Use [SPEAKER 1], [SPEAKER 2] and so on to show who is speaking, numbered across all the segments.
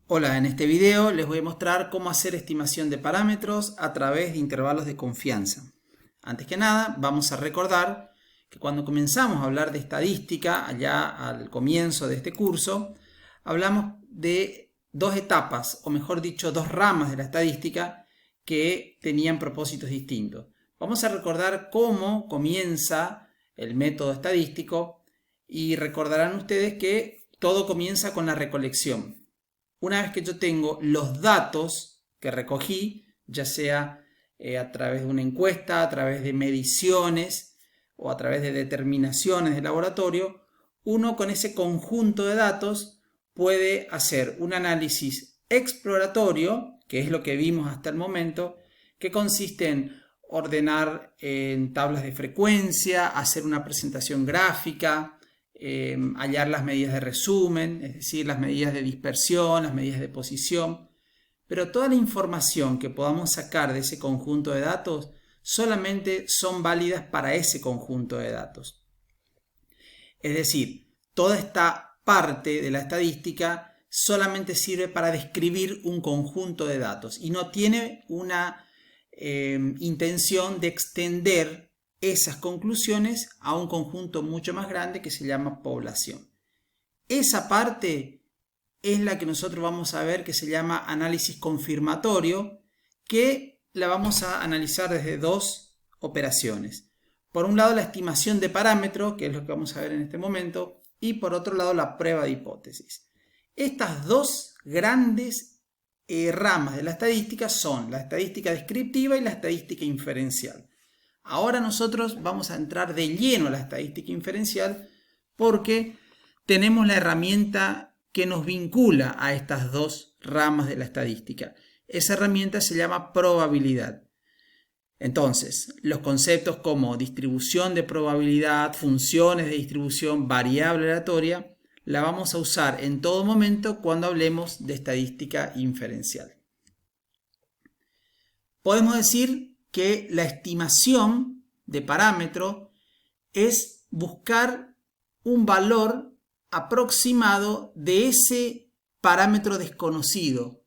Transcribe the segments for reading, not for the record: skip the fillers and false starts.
[SPEAKER 1] Hola, en este video les voy a mostrar cómo hacer estimación de parámetros a través de intervalos de confianza. Antes que nada, vamos a recordar que cuando comenzamos a hablar de estadística, allá al comienzo de este curso, hablamos de dos etapas, o mejor dicho, dos ramas de la estadística que tenían propósitos distintos. Vamos a recordar cómo comienza el método estadístico y recordarán ustedes que todo comienza con la recolección. Una vez que yo tengo los datos que recogí, ya sea a través de una encuesta, a través de mediciones o a través de determinaciones de laboratorio, uno con ese conjunto de datos puede hacer un análisis exploratorio, que es lo que vimos hasta el momento, que consiste en ordenar en tablas de frecuencia, hacer una presentación gráfica, hallar las medidas de resumen, es decir, las medidas de dispersión, las medidas de posición, pero toda la información que podamos sacar de ese conjunto de datos solamente son válidas para ese conjunto de datos. Es decir, toda esta parte de la estadística solamente sirve para describir un conjunto de datos y no tiene una intención de extender esas conclusiones a un conjunto mucho más grande que se llama población. Esa parte es la que nosotros vamos a ver que se llama análisis confirmatorio, que la vamos a analizar desde dos operaciones. Por un lado la estimación de parámetro, que es lo que vamos a ver en este momento, y por otro lado la prueba de hipótesis. Estas dos grandes ramas de la estadística son la estadística descriptiva y la estadística inferencial. Ahora nosotros vamos a entrar de lleno a la estadística inferencial porque tenemos la herramienta que nos vincula a estas dos ramas de la estadística. Esa herramienta se llama probabilidad. Entonces, los conceptos como distribución de probabilidad, funciones de distribución, variable aleatoria, la vamos a usar en todo momento cuando hablemos de estadística inferencial. Podemos decir que la estimación de parámetro es buscar un valor aproximado de ese parámetro desconocido,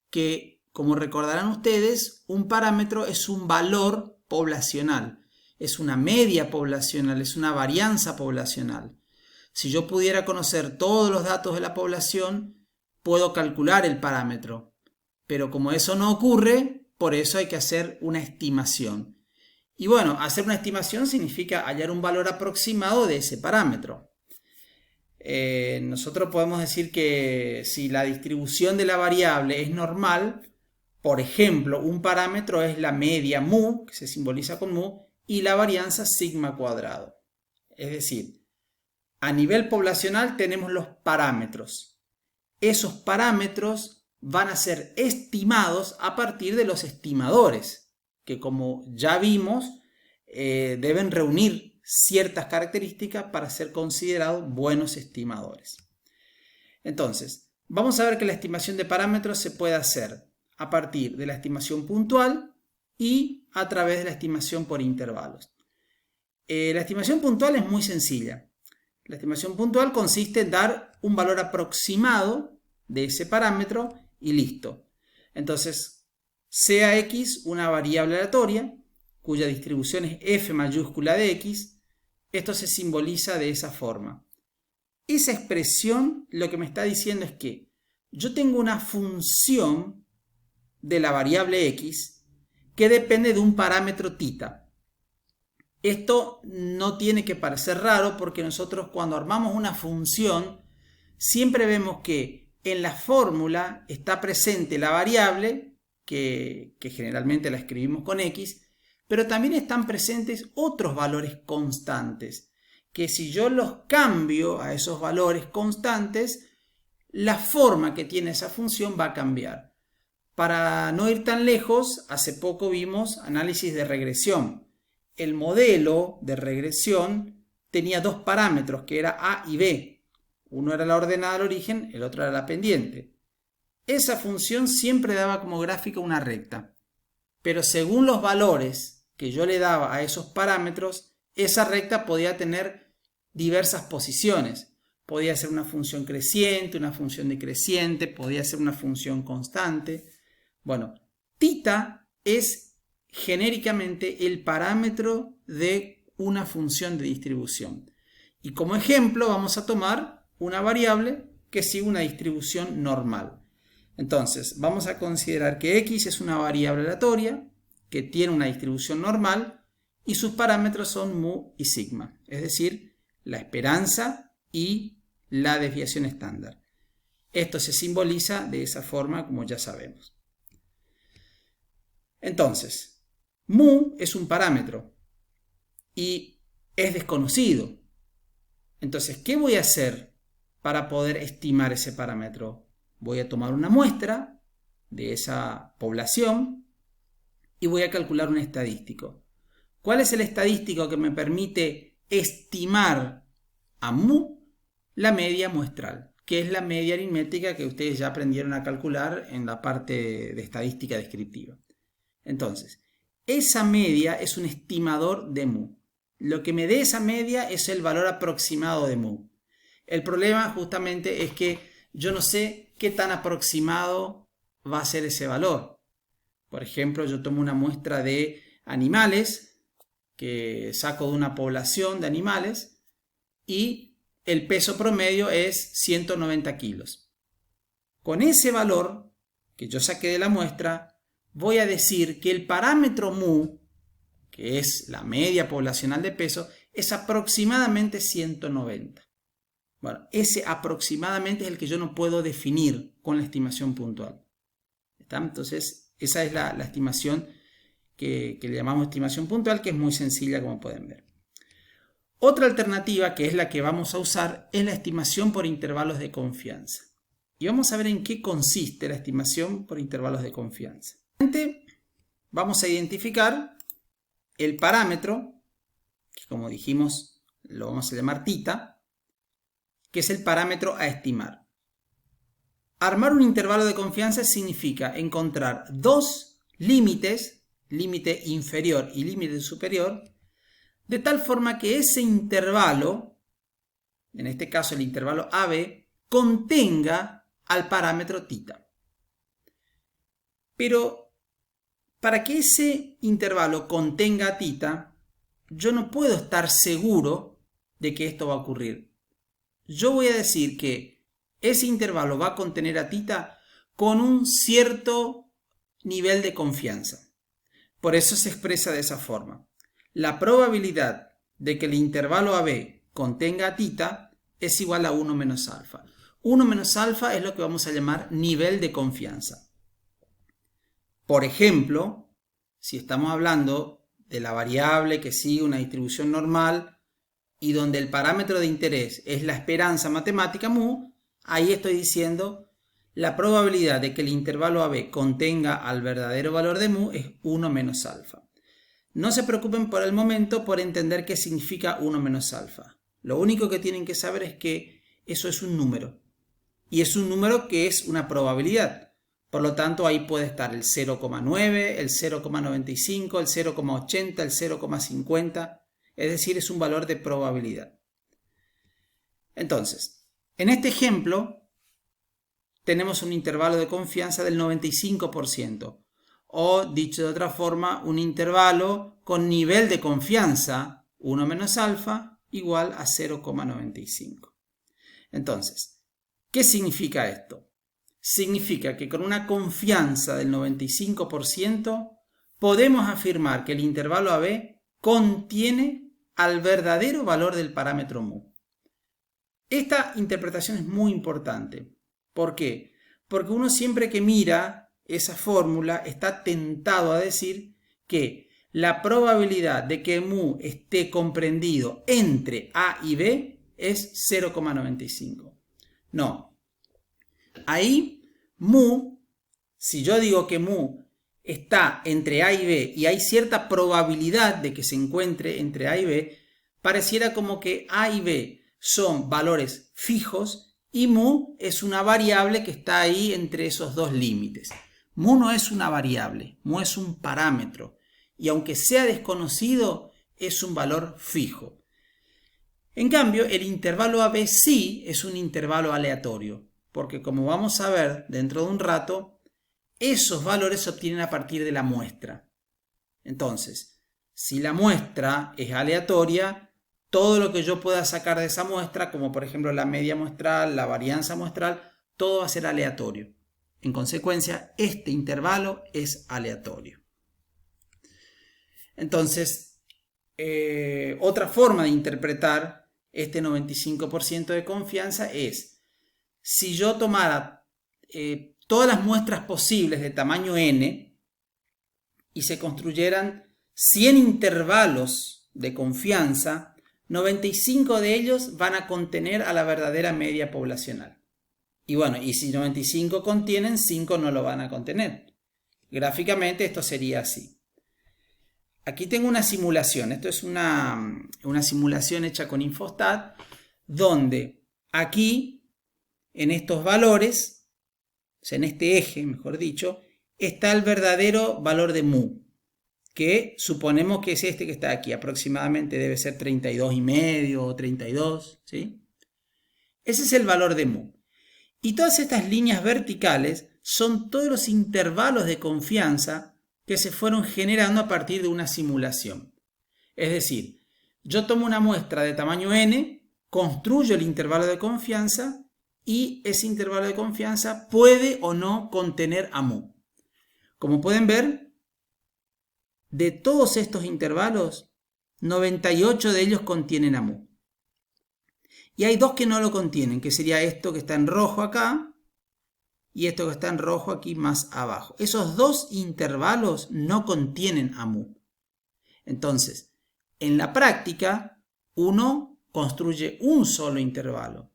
[SPEAKER 1] que, como recordarán ustedes, un parámetro es un valor poblacional, es una media poblacional, es una varianza poblacional. Si yo pudiera conocer todos los datos de la población, puedo calcular el parámetro, pero como eso no ocurre, por eso hay que hacer una estimación. Y bueno, hacer una estimación significa hallar un valor aproximado de ese parámetro. Nosotros podemos decir que si la distribución de la variable es normal, por ejemplo, un parámetro es la media mu, que se simboliza con mu, y la varianza sigma cuadrado. Es decir, a nivel poblacional tenemos los parámetros. Esos parámetros van a ser estimados a partir de los estimadores, que como ya vimos, deben reunir ciertas características para ser considerados buenos estimadores. Entonces, vamos a ver que la estimación de parámetros se puede hacer a partir de la estimación puntual y a través de la estimación por intervalos. La estimación puntual es muy sencilla. La estimación puntual consiste en dar un valor aproximado de ese parámetro y listo. Entonces, sea x una variable aleatoria, cuya distribución es f mayúscula de x, esto se simboliza de esa forma. Esa expresión lo que me está diciendo es que yo tengo una función de la variable x que depende de un parámetro θ. Esto no tiene que parecer raro porque nosotros cuando armamos una función siempre vemos que en la fórmula está presente la variable, que generalmente la escribimos con x, pero también están presentes otros valores constantes, que si yo los cambio a esos valores constantes, la forma que tiene esa función va a cambiar. Para no ir tan lejos, hace poco vimos análisis de regresión. El modelo de regresión tenía dos parámetros, que era a y b. Uno era la ordenada al origen, el otro era la pendiente. Esa función siempre daba como gráfica una recta, pero según los valores que yo le daba a esos parámetros, esa recta podía tener diversas posiciones. podía ser una función creciente, una función decreciente, podía ser una función constante. Bueno, θ es genéricamente el parámetro de una función de distribución. Y como ejemplo vamos a tomar una variable que sigue una distribución normal. Entonces vamos a considerar que x es una variable aleatoria que tiene una distribución normal y sus parámetros son mu y sigma, es decir, la esperanza y la desviación estándar. Esto se simboliza de esa forma, como ya sabemos. Entonces, mu es un parámetro y es desconocido. Entonces, ¿qué voy a hacer para poder estimar ese parámetro? Voy a tomar una muestra de esa población y voy a calcular un estadístico. ¿Cuál es el estadístico que me permite estimar a mu? La media muestral, que es la media aritmética que ustedes ya aprendieron a calcular en la parte de estadística descriptiva. Entonces, esa media es un estimador de mu. Lo que me dé esa media es el valor aproximado de mu. El problema justamente es que yo no sé qué tan aproximado va a ser ese valor. Por ejemplo, yo tomo una muestra de animales que saco de una población de animales y el peso promedio es 190 kilos. Con ese valor que yo saqué de la muestra, voy a decir que el parámetro mu, que es la media poblacional de peso, es aproximadamente 190. Bueno, ese aproximadamente es el que yo no puedo definir con la estimación puntual. ¿Está? Entonces, esa es la estimación que le llamamos estimación puntual, que es muy sencilla, como pueden ver. Otra alternativa, que es la que vamos a usar, es la estimación por intervalos de confianza. Y vamos a ver en qué consiste la estimación por intervalos de confianza. Vamos a identificar el parámetro, que como dijimos lo vamos a llamar θ, que es el parámetro a estimar. Armar un intervalo de confianza significa encontrar dos límites, límite inferior y límite superior, de tal forma que ese intervalo, en este caso el intervalo AB, contenga al parámetro θ. Pero para que ese intervalo contenga θ, yo no puedo estar seguro de que esto va a ocurrir. Yo voy a decir que ese intervalo va a contener a θ con un cierto nivel de confianza. Por eso se expresa de esa forma. La probabilidad de que el intervalo AB contenga a θ es igual a 1 menos alfa. 1 menos alfa es lo que vamos a llamar nivel de confianza. Por ejemplo, si estamos hablando de la variable que sigue una distribución normal y donde el parámetro de interés es la esperanza matemática mu, ahí estoy diciendo la probabilidad de que el intervalo AB contenga al verdadero valor de mu es 1 menos alfa. No se preocupen por el momento por entender qué significa 1 menos alfa. Lo único que tienen que saber es que eso es un número. Y es un número que es una probabilidad. Por lo tanto, ahí puede estar el 0,9, el 0,95, el 0,80, el 0,50. Es decir, es un valor de probabilidad. Entonces, en este ejemplo, tenemos un intervalo de confianza del 95%. O, dicho de otra forma, un intervalo con nivel de confianza 1 menos alfa igual a 0,95. Entonces, ¿qué significa esto? Significa que con una confianza del 95% podemos afirmar que el intervalo AB contiene al verdadero valor del parámetro mu. Esta interpretación es muy importante. ¿Por qué? Porque uno siempre que mira esa fórmula está tentado a decir que la probabilidad de que mu esté comprendido entre A y B es 0,95. No. Ahí mu, si yo digo que mu está entre A y B y hay cierta probabilidad de que se encuentre entre A y B, pareciera como que A y B son valores fijos y mu es una variable que está ahí entre esos dos límites. Mu no es una variable, mu es un parámetro y aunque sea desconocido es un valor fijo. En cambio, el intervalo ABC es un intervalo aleatorio, porque como vamos a ver dentro de un rato, esos valores se obtienen a partir de la muestra. Entonces, si la muestra es aleatoria, todo lo que yo pueda sacar de esa muestra, como por ejemplo la media muestral, la varianza muestral, todo va a ser aleatorio. En consecuencia, este intervalo es aleatorio. Entonces, otra forma de interpretar este 95% de confianza es, si yo tomara todas las muestras posibles de tamaño n y se construyeran 100 intervalos de confianza, 95 de ellos van a contener a la verdadera media poblacional. Y bueno, y si 95 contienen, 5 no lo van a contener. Gráficamente esto sería así. Aquí tengo una simulación. Esto es una simulación hecha con Infostat, donde aquí, en estos valores, o sea, en este eje, mejor dicho, está el verdadero valor de mu, que suponemos que es este que está aquí. Aproximadamente debe ser 32,5 o 32, ¿sí? Ese es el valor de mu. Y todas estas líneas verticales son todos los intervalos de confianza que se fueron generando a partir de una simulación. Es decir, yo tomo una muestra de tamaño n, construyo el intervalo de confianza y ese intervalo de confianza puede o no contener a mu. Como pueden ver, de todos estos intervalos, 98 de ellos contienen a mu. Y hay dos que no lo contienen, que sería esto que está en rojo acá y esto que está en rojo aquí más abajo. Esos dos intervalos no contienen a mu. Entonces, en la práctica, uno construye un solo intervalo.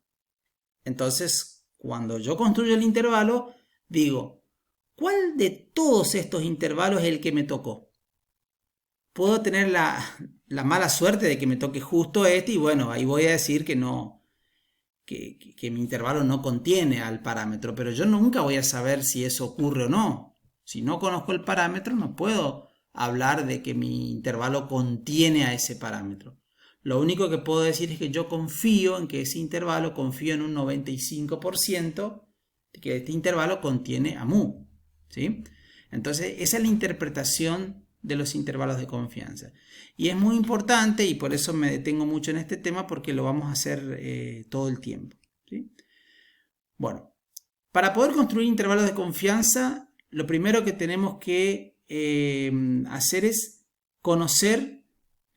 [SPEAKER 1] Entonces, cuando yo construyo el intervalo, digo, ¿cuál de todos estos intervalos es el que me tocó? Puedo tener la mala suerte de que me toque justo este y bueno, ahí voy a decir que no, que mi intervalo no contiene al parámetro, pero yo nunca voy a saber si eso ocurre o no. Si no conozco el parámetro, no puedo hablar de que mi intervalo contiene a ese parámetro. Lo único que puedo decir es que yo confío en que ese intervalo, confío en un 95% de que este intervalo contiene a mu, ¿sí? Entonces, esa es la interpretación de los intervalos de confianza. Y es muy importante, y por eso me detengo mucho en este tema, porque lo vamos a hacer todo el tiempo, ¿sí? Bueno, para poder construir intervalos de confianza, lo primero que tenemos que hacer es conocer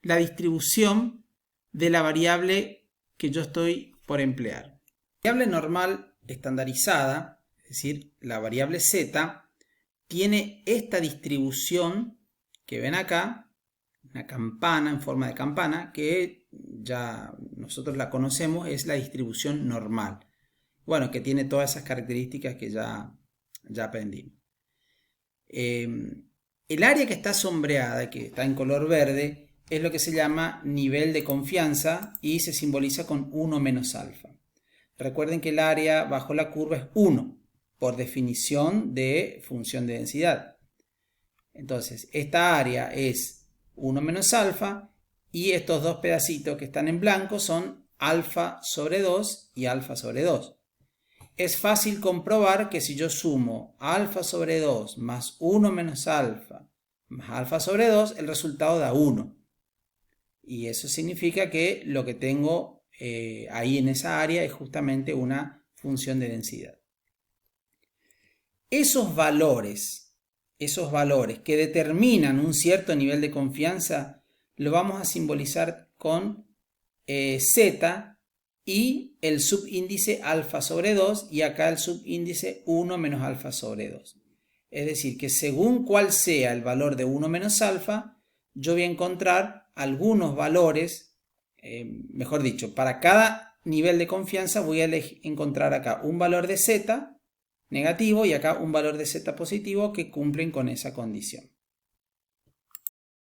[SPEAKER 1] la distribución de la variable que yo estoy por emplear. La variable normal estandarizada, es decir, la variable z, tiene esta distribución que ven acá, una campana en forma de campana, que ya nosotros la conocemos, es la distribución normal. Bueno, que tiene todas esas características que ya aprendimos. El área que está sombreada, que está en color verde, es lo que se llama nivel de confianza y se simboliza con 1 menos alfa. Recuerden que el área bajo la curva es 1, por definición de función de densidad. Entonces, esta área es 1 menos alfa y estos dos pedacitos que están en blanco son alfa sobre 2 y alfa sobre 2. Es fácil comprobar que si yo sumo alfa sobre 2 más 1 menos alfa más alfa sobre 2, el resultado da 1. Y eso significa que lo que tengo ahí en esa área es justamente una función de densidad. Esos valores que determinan un cierto nivel de confianza, lo vamos a simbolizar con z y el subíndice alfa sobre 2 y acá el subíndice 1 menos alfa sobre 2. Es decir, que según cuál sea el valor de 1 menos alfa, yo voy a encontrar algunos valores, mejor dicho, para cada nivel de confianza voy a encontrar acá un valor de z negativo y acá un valor de z positivo que cumplen con esa condición.